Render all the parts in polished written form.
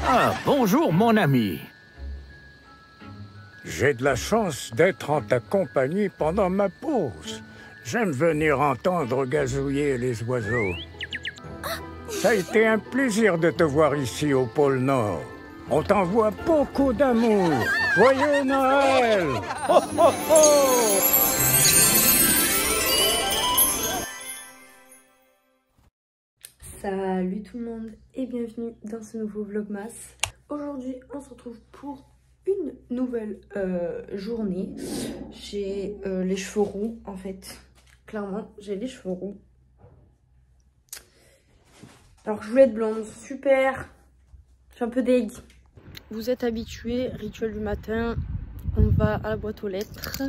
Ah, bonjour mon ami. J'ai de la chance d'être en ta compagnie pendant ma pause. J'aime venir entendre gazouiller les oiseaux. Ça a été un plaisir de te voir ici au pôle Nord. On t'envoie beaucoup d'amour. Joyeux Noël! Ho, ho, ho! Salut tout le monde et bienvenue dans ce nouveau Vlogmas. Aujourd'hui on se retrouve pour une nouvelle journée. J'ai les cheveux roux en fait. Clairement j'ai les cheveux roux. Alors je voulais être blonde, super. Je suis un peu deg. Vous êtes habitués, rituel du matin, on va à la boîte aux lettres.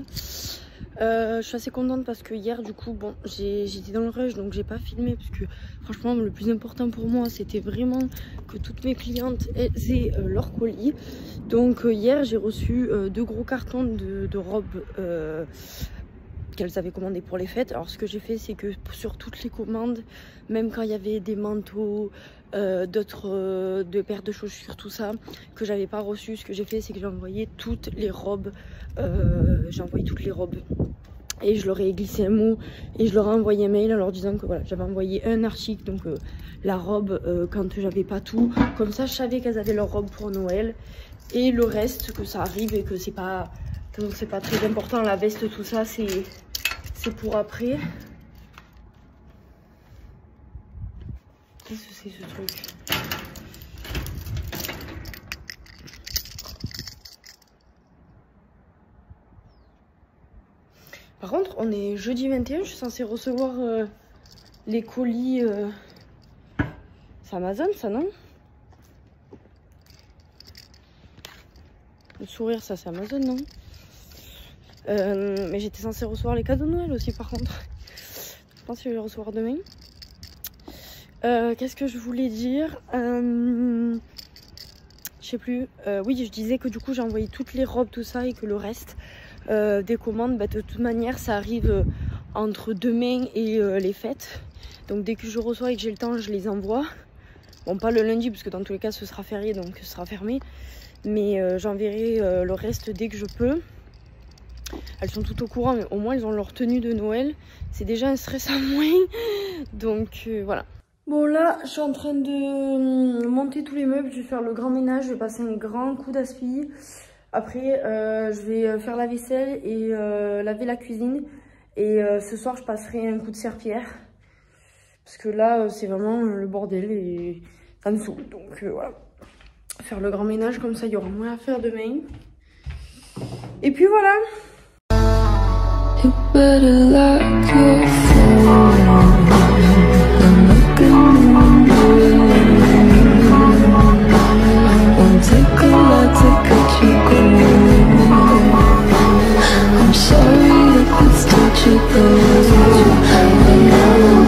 Je suis assez contente parce que hier du coup bon j'étais dans le rush donc j'ai pas filmé parce que franchement le plus important pour moi c'était vraiment que toutes mes clientes aient leur colis. Donc hier j'ai reçu 2 gros cartons de robes qu'elles avaient commandées pour les fêtes. Alors ce que j'ai fait c'est que sur toutes les commandes, même quand il y avait des manteaux, d'autres paires de chaussures, tout ça que j'avais pas reçu, ce que j'ai fait c'est que j'ai envoyé toutes les robes. Et je leur ai glissé un mot et je leur ai envoyé un mail en leur disant que voilà, j'avais envoyé un article, donc la robe quand j'avais pas tout, comme ça je savais qu'elles avaient leur robe pour Noël et le reste que ça arrive et que c'est pas très important, la veste tout ça c'est pour après. Qu'est-ce que c'est ce truc? Par contre, on est jeudi 21, je suis censée recevoir les colis. C'est Amazon, ça, non? Le sourire, ça, c'est Amazon, non? Mais j'étais censée recevoir les cadeaux de Noël aussi, par contre. Je pense que je vais les recevoir demain. Qu'est-ce que je voulais dire? Je sais plus. Oui, je disais que du coup, j'ai envoyé toutes les robes, tout ça, et que le reste... des commandes, bah, de toute manière ça arrive entre demain et les fêtes, donc dès que je reçois et que j'ai le temps je les envoie. Bon, pas le lundi parce que dans tous les cas ce sera férié donc ce sera fermé, mais j'enverrai le reste dès que je peux. Elles sont toutes au courant mais au moins elles ont leur tenue de Noël, c'est déjà un stress à moins. Donc voilà. Bon là je suis en train de monter tous les meubles, je vais faire le grand ménage, je vais passer un grand coup d'aspi. Après, je vais faire la vaisselle et laver la cuisine. Et ce soir, je passerai un coup de serpillière. Parce que là, c'est vraiment le bordel et ça me saoule. Donc voilà. Faire le grand ménage, comme ça, il y aura moins à faire demain. Et puis voilà. I'm sorry that this touch you goes with you. Baby, I'm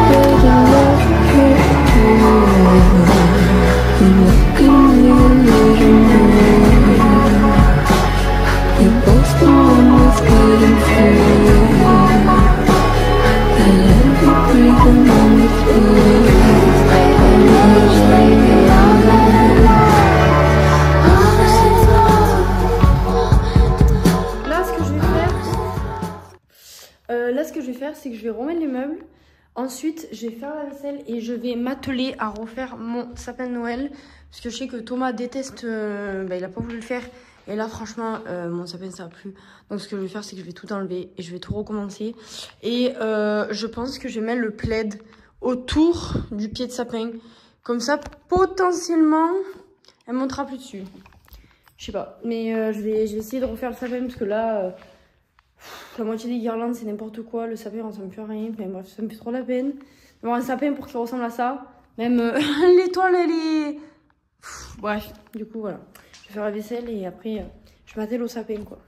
better love you. And what can we later more? We both know what's good and free. And every breathing moment feels like a baby, I'm better love. Là, ce que je vais faire, c'est que je vais remettre les meubles. Ensuite, je vais faire la vaisselle et je vais m'atteler à refaire mon sapin de Noël. Parce que je sais que Thomas déteste, il a pas voulu le faire. Et là, franchement, mon sapin, ça a plu. Donc, ce que je vais faire, c'est que je vais tout enlever et je vais tout recommencer. Et je pense que je vais mettre le plaid autour du pied de sapin. Comme ça, potentiellement, elle montera plus dessus. Je sais pas. Mais je vais essayer de refaire le sapin parce que là... la moitié des guirlandes c'est n'importe quoi, le sapin on ressemble plus à rien, enfin bref ça me fait trop la peine d'avoir un sapin pour qu'il ressemble à ça, même l'étoile elle est... bref, du coup voilà, je vais faire la vaisselle et après je m'attelle au sapin quoi.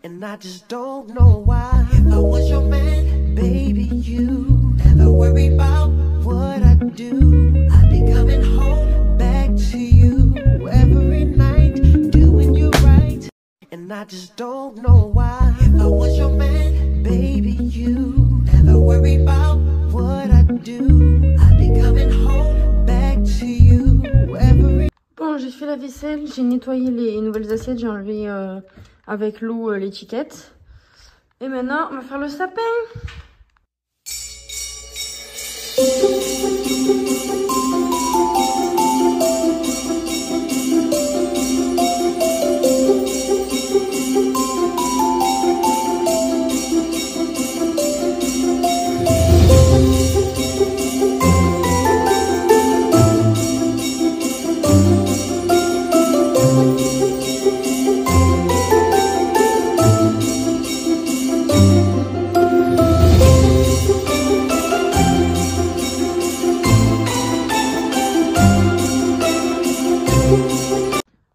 And I just don't know why. If I was your man, baby, you never worry about what I do. I'd be coming home back to you every night, doing you right. And I just don't know why. If I was your man, baby, you never worry about what I do. do. I'll be coming home back to you every. Bon, j'ai fait la vaisselle, j'ai nettoyé les nouvelles assiettes, j'ai enlevé avec l'eau l'étiquette. Et maintenant, on va faire le sapin.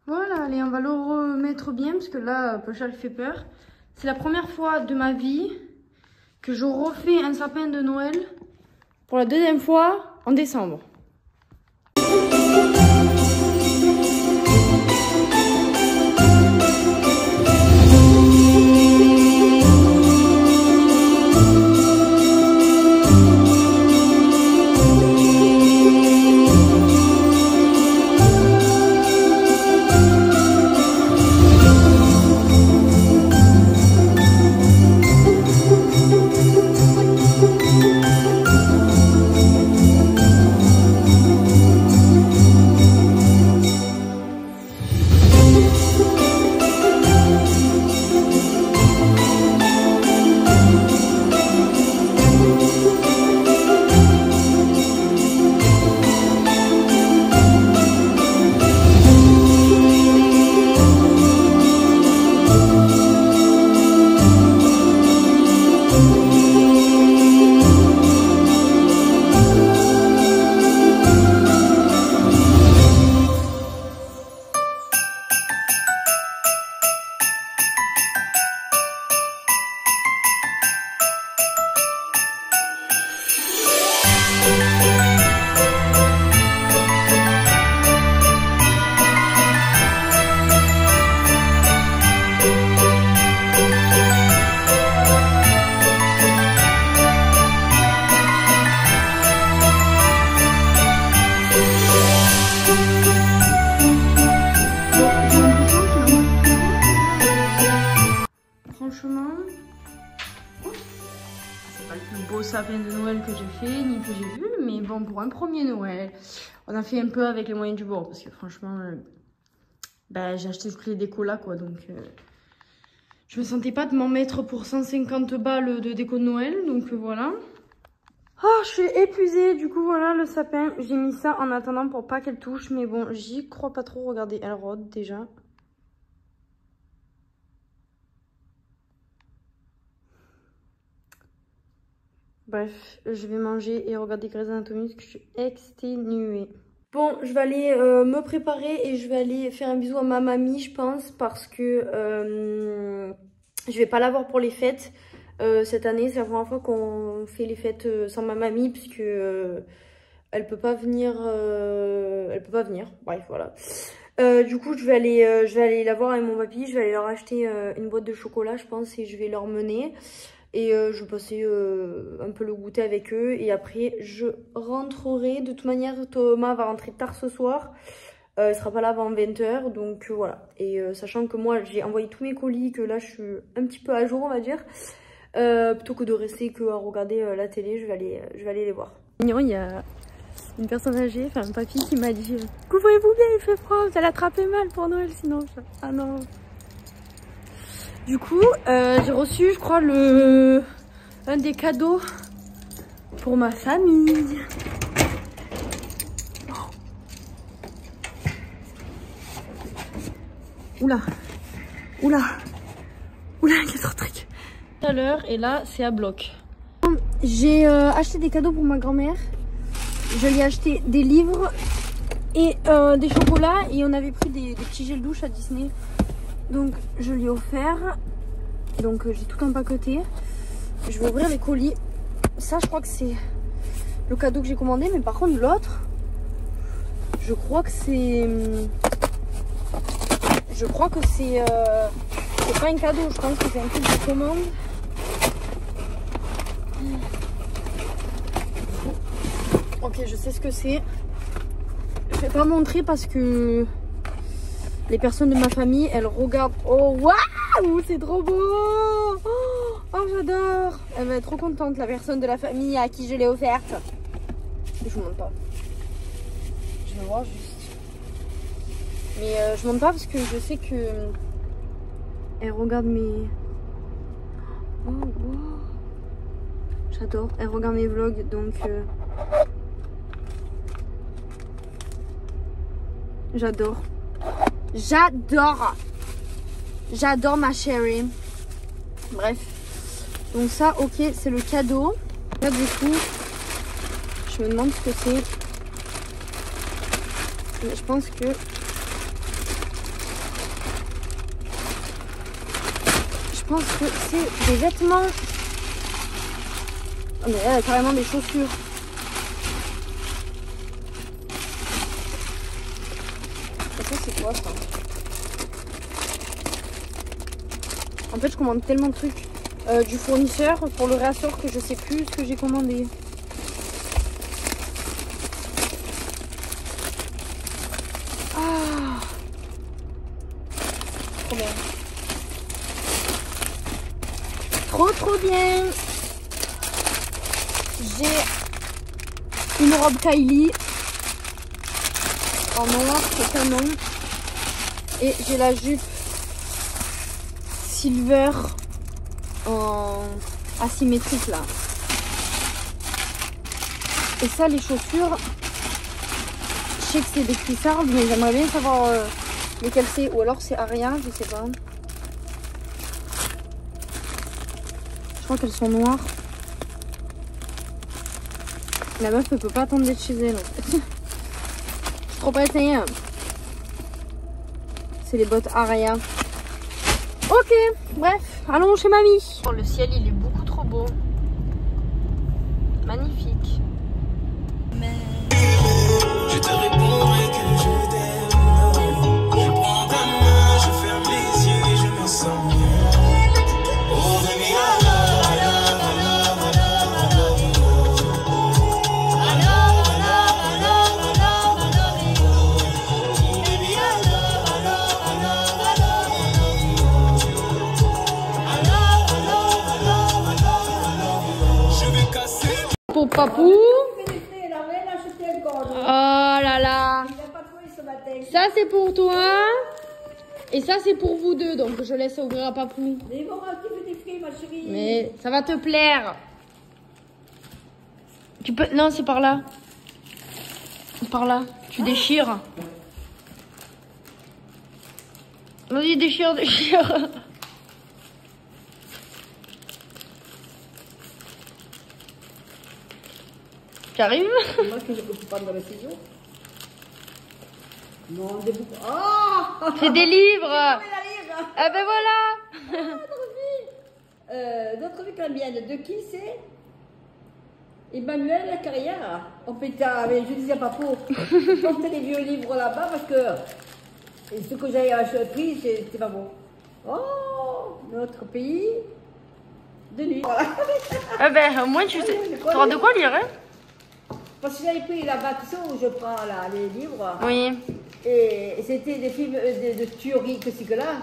Voilà, allez, on va le remettre bien parce que là, Pocha, elle fait peur. C'est la première fois de ma vie que je refais un sapin de Noël pour la deuxième fois en décembre. Franchement, c'est pas le plus beau sapin de Noël que j'ai fait ni que j'ai vu, mais bon, pour un premier Noël, on a fait un peu avec les moyens du bord parce que franchement, j'ai acheté toutes les décos là quoi, donc je me sentais pas de m'en mettre pour 150 balles de déco de Noël, donc voilà. Oh, je suis épuisée, du coup voilà le sapin, j'ai mis ça en attendant pour pas qu'elle touche, mais bon, j'y crois pas trop, regardez, elle rôde déjà. Bref, je vais manger et regarder Grey's Anatomy parce que je suis exténuée. Bon, je vais aller me préparer et je vais aller faire un bisou à ma mamie, je pense, parce que je vais pas la voir pour les fêtes cette année. C'est la première fois qu'on fait les fêtes sans ma mamie puisque elle peut pas venir. Bref, voilà. Du coup, je vais aller la voir avec mon papy. Je vais aller leur acheter une boîte de chocolat, je pense, et je vais leur mener. Et je vais passer un peu le goûter avec eux. Et après, je rentrerai. De toute manière, Thomas va rentrer tard ce soir. Il sera pas là avant 20 h. Donc voilà. Et sachant que moi, j'ai envoyé tous mes colis. Que là, je suis un petit peu à jour, on va dire. Plutôt que de rester à regarder la télé, je vais aller les voir. Il y a une personne âgée, enfin un papy, qui m'a dit « Couvrez-vous bien, il fait froid, vous allez attraper mal pour Noël sinon. » Ah non. Du coup, j'ai reçu, je crois, un des cadeaux pour ma famille. Oh. Oula, oula, oula, il y a trop de trucs. Tout à l'heure, et là, c'est à bloc. J'ai acheté des cadeaux pour ma grand-mère. Je lui ai acheté des livres et des chocolats. Et on avait pris des petits gels douche à Disney. Donc je lui ai offert. Donc j'ai tout empaqueté. Je vais ouvrir les colis. Ça je crois que c'est le cadeau que j'ai commandé. Mais par contre l'autre, je crois que c'est... c'est pas un cadeau. Je pense que c'est un truc de commande. Ok, je sais ce que c'est. Je vais pas montrer parce que les personnes de ma famille, elles regardent. Oh, waouh, c'est trop beau. Oh, j'adore. Elle va être trop contente, la personne de la famille à qui je l'ai offerte. Je vous montre pas. Je vais voir juste. Mais je montre pas parce que je sais que elle regarde mes. Oh, wow. J'adore. Elle regarde mes vlogs, donc j'adore. J'adore. J'adore ma chérie. Bref. Donc ça, ok, c'est le cadeau. Là, du coup, je me demande ce que c'est. Je pense que... Je pense que c'est des vêtements. Oh, mais là, carrément des chaussures. Et ça, c'est quoi ça? En fait, je commande tellement de trucs du fournisseur pour le réassort que je sais plus ce que j'ai commandé. Ah, trop bien. Trop bien. J'ai une robe Kylie en noir, c'est canon. Et j'ai la jupe silver en asymétrique là. Et ça, les chaussures, je sais que c'est des Cuissardes, mais j'aimerais bien savoir lesquelles c'est. Ou alors c'est Aria, je sais pas. Je crois qu'elles sont noires. La meuf ne peut pas attendre d'être chez elle. Je suis trop pressée. C'est les bottes Aria. Ok, bref, allons chez mamie. Oh, le ciel, il est beaucoup trop beau. Magnifique. Je te répondrai que je t'aime. Je prends ta main, je ferme les yeux et je me sens bien. Oh, baby, I love, I love, I love, I love, I love you. I love, I love, I love, I love, I love you. Baby, I love, I love, I love, I love, I love you. I love, I love, I love, I love, I love you. Je vais casser. Pour papou. Oh là là. Ça c'est pour toi. Et ça c'est pour vous deux. Donc je laisse ouvrir à papou. Mais ça va te plaire. Tu peux... Non, c'est par là. Par là. Tu déchires. Vas-y, déchire, déchire. Tu arrives? Moi, je peux prendre le ciseau. Non, des bouquins. Oh, C'est des livres. Ah ben voilà. d'autres trucs ambiennes. De qui c'est? Emmanuel Carrière. On fait ça, mais je disais pas pour porter les vieux livres là-bas parce que ce que j'avais pris, c'était pas bon. Oh, notre pays de nuit. Voilà. Ah ben au moins tu sais. Tu auras de quoi lire, hein? Parce que j'avais pris là-bas, tu sais où je prends là, les livres. Oui. Et c'était des films de tuerie que c'est que là.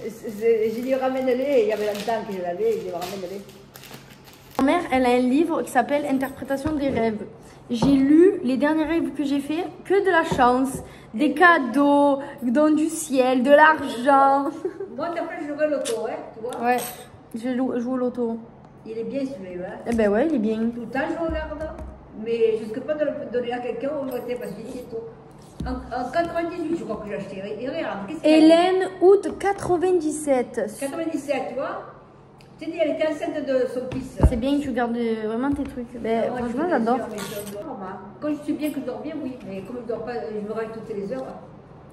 J'ai dit ramène-les, il y avait longtemps que je l'avais, j'ai dit ramène-les. Ma mère, elle a un livre qui s'appelle Interprétation des rêves. J'ai lu les derniers rêves que j'ai fait, que de la chance, des cadeaux, don du ciel, de l'argent. Moi, d'après, je jouais l'auto, hein, tu vois. Ouais, je joue au loto. Il est bien celui-là. Hein. Eh ben ouais, il est bien. Tout le temps, je regarde. Mais je ne risque pas de le donner à quelqu'un au voter parce qu'il est tout. En 98, je crois que j'ai acheté. Et regarde, qu'est-ce qu'il y a? Hélène, août 97. 97, tu vois. Tu sais, elle était enceinte de son fils. C'est bien que tu gardes vraiment tes trucs. Ben, Ah, franchement, je j'adore. Quand je suis bien que je dors bien, oui. Mais comme je ne dors pas, je me réveille toutes les heures.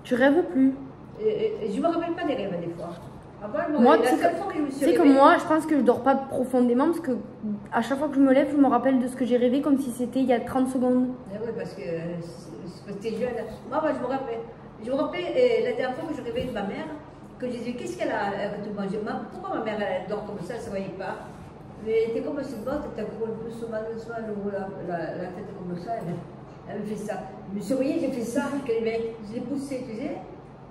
Tu rêves plus. Je ne me rappelle pas des rêves des fois. Avant, Moi, la tu seule fois que je me suis sais que réveillée- moi, je pense que je dors pas profondément parce que à chaque fois que je me lève, je me rappelle de ce que j'ai rêvé comme si c'était il y a 30 secondes. Eh oui, parce que c'était jeune. Moi, je me rappelle. Je me rappelle la dernière fois que je rêvais de ma mère, que je disais, qu'est-ce qu'elle a tout mangé? Pourquoi ma mère elle dort comme ça, elle ne se réveille pas? Mais elle était comme ce botte, t'as gros un peu souvent, la tête comme ça, elle me fait ça. Je me suis réveillée, j'ai fait ça, je l'ai poussé, tu sais.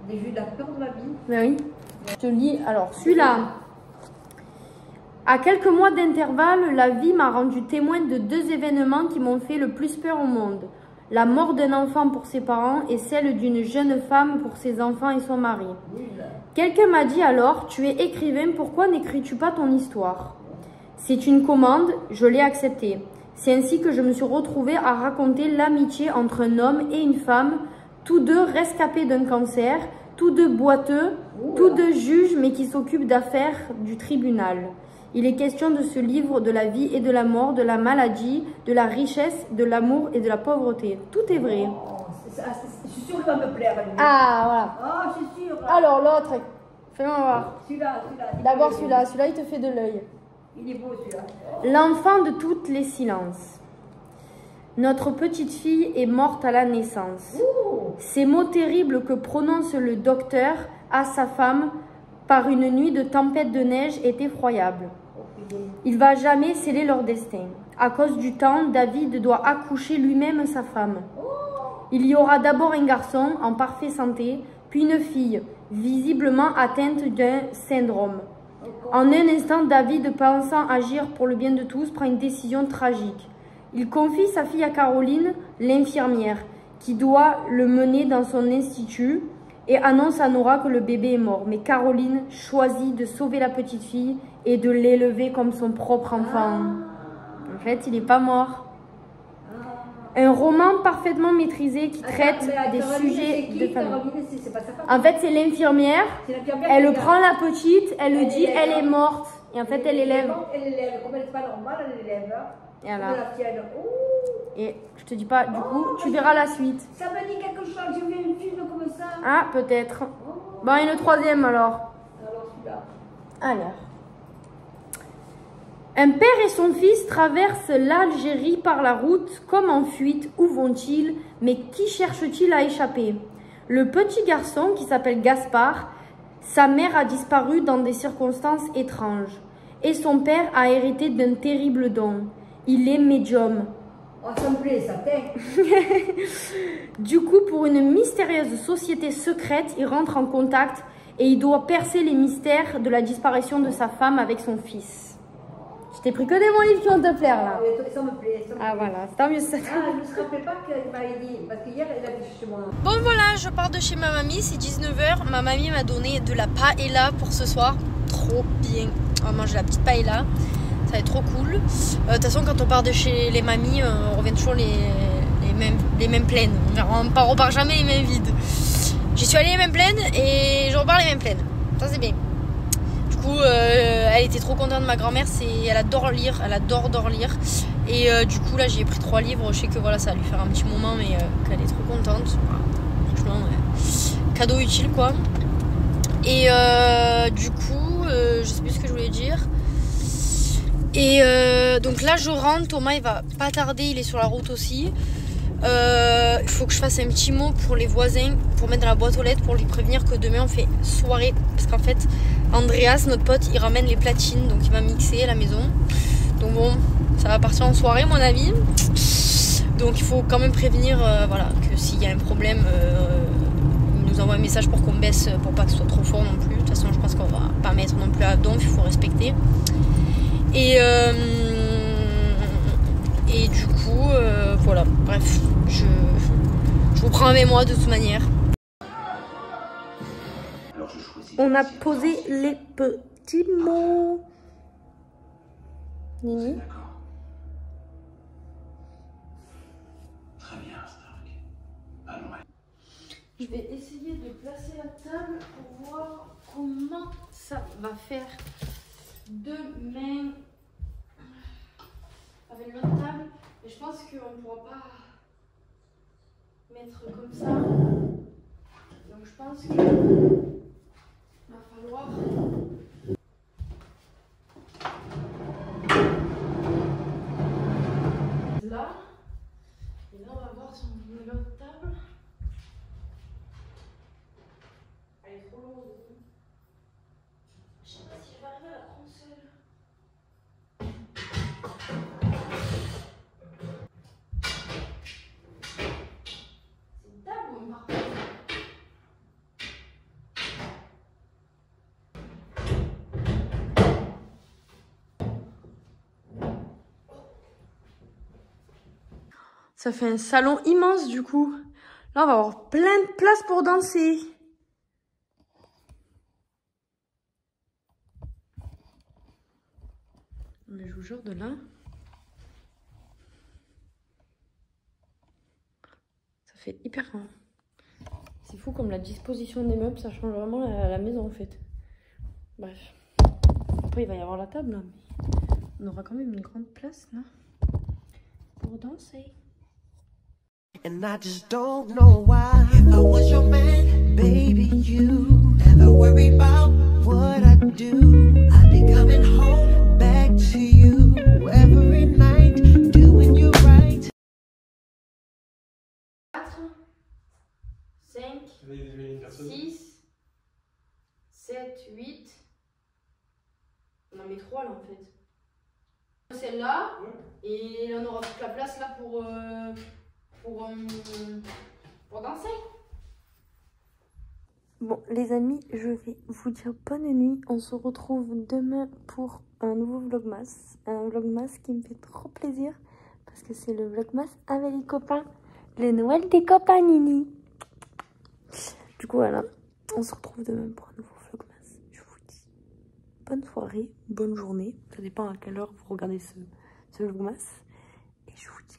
J'ai eu la peur de ma vie. Mais oui. Je te lis, alors celui-là. À quelques mois d'intervalle, la vie m'a rendu témoin de 2 événements qui m'ont fait le plus peur au monde. La mort d'un enfant pour ses parents et celle d'une jeune femme pour ses enfants et son mari. Quelqu'un m'a dit alors, tu es écrivain, pourquoi n'écris-tu pas ton histoire? C'est une commande, je l'ai acceptée. C'est ainsi que je me suis retrouvée à raconter l'amitié entre un homme et une femme, tous deux rescapés d'un cancer, tous deux boiteux, tous deux juges mais qui s'occupent d'affaires du tribunal. Il est question de ce livre de la vie et de la mort, de la maladie, de la richesse, de l'amour et de la pauvreté. Tout est vrai. Oh, je suis sûre qu'il va me plaire. Ah, voilà. Ah, je suis sûre. Alors, l'autre, fais-moi voir. Celui-là. D'abord celui-là. Celui-là, il te fait de l'œil. Il est beau, celui-là. L'enfant de toutes les silences. Notre petite fille est morte à la naissance. Ces mots terribles que prononce le docteur à sa femme par une nuit de tempête de neige est effroyable. Il va jamais sceller leur destin. À cause du temps, David doit accoucher lui-même sa femme. Il y aura d'abord un garçon en parfaite santé, puis une fille, visiblement atteinte d'un syndrome. En un instant, David, pensant agir pour le bien de tous, prend une décision tragique. Il confie sa fille à Caroline, l'infirmière, qui doit le mener dans son institut et annonce à Nora que le bébé est mort. Mais Caroline choisit de sauver la petite fille et de l'élever comme son propre enfant. En fait, il n'est pas mort. Un roman parfaitement maîtrisé qui traite des sujets de famille. En fait, c'est l'infirmière. Elle prend la petite, elle lui dit elle est morte. Et en fait, elle l'élève. Elle l'élève. Comme elle n'est pas normale, elle l'élève. Et voilà. Et je te dis pas, du coup, tu verras la suite. Ça me dit quelque chose, j'ai vu une film comme ça. Ah, peut-être. Bon, et le troisième alors. Alors celui-là. Alors. Un père et son fils traversent l'Algérie par la route, comme en fuite. Où vont-ils? Mais qui cherche-t-il à échapper? Le petit garçon, qui s'appelle Gaspard, sa mère a disparu dans des circonstances étranges. Et son père a hérité d'un terrible don. Il est médium. Oh, ça me plaît, ça t'aide. Du coup, pour une mystérieuse société secrète, il rentre en contact et il doit percer les mystères de la disparition de sa femme avec son fils. Je t'ai pris que des bons livres qui vont te plaire là. Ça me plaît. Ah voilà, c'est tant mieux ça. Ah, je ne me rappelle pas qu'elle m'avait dit, parce qu'hier elle a dit chez moi. Bon voilà, je pars de chez ma mamie, c'est 19h. Ma mamie m'a donné de la paella pour ce soir. Trop bien. On va manger la petite paella. Ça va être trop cool. De toute façon, quand on part de chez les mamies, on revient toujours les mêmes pleines. On repart jamais les mêmes vides. J'y suis allée les mêmes pleines et je repars les mêmes pleines. Ça c'est bien. Du coup, elle était trop contente de ma grand-mère. Elle adore lire, elle adore lire. Et du coup, là, j'ai pris 3 livres. Je sais que voilà, ça va lui faire un petit moment, mais qu'elle est trop contente. Voilà. Franchement, cadeau utile quoi. Et du coup, je sais plus ce que je voulais dire. Et donc là je rentre, Thomas il va pas tarder, il est sur la route aussi. Il faut que je fasse un petit mot pour les voisins, pour mettre dans la boîte aux lettres, pour lui prévenir que demain on fait soirée. Parce qu'en fait, Andreas, notre pote, il ramène les platines, donc il va mixer à la maison. Donc bon, ça va partir en soirée mon ami. Donc il faut quand même prévenir voilà, que s'il y a un problème, il nous envoie un message pour qu'on baisse, pour pas que ce soit trop fort non plus. De toute façon je pense qu'on va pas mettre non plus à donf, il faut respecter. Et du coup, voilà, bref, je vous prends avec moi de toute manière. On a posé les petits mots. Nini. D'accord. Très bien, Stark. Allons. Je vais essayer de placer la table pour voir comment ça va faire demain avec l'autre table. Et je pense qu'on ne pourra pas mettre comme ça. Donc je pense qu'il va falloir là. Et là on va voir si on met l'autre table. Elle est trop lourde. Je sais pas si je vais arriver à la prendre seule. Ça fait un salon immense du coup. Là, on va avoir plein de place pour danser. Mais je vous jure, de là, ça fait hyper grand. C'est fou comme la disposition des meubles, ça change vraiment la maison en fait. Bref. Après, il va y avoir la table, là, mais on aura quand même une grande place là pour danser. And I just don't know why. If I was your man, baby, you never worry about what I do. I'd be coming home back to you every night, doing you right. 4, 5, 6, 7, 8. On en met 3 là en fait. Celle-là, et on aura toute la place là pour danser. Bon les amis, je vais vous dire bonne nuit. On se retrouve demain pour un nouveau vlogmas. Un vlogmas qui me fait trop plaisir parce que c'est le vlogmas avec les copains. Le Noël des copains Nini. Du coup voilà, on se retrouve demain pour un nouveau vlogmas. Je vous dis bonne soirée, bonne journée. Ça dépend à quelle heure vous regardez ce vlogmas. Et je vous dis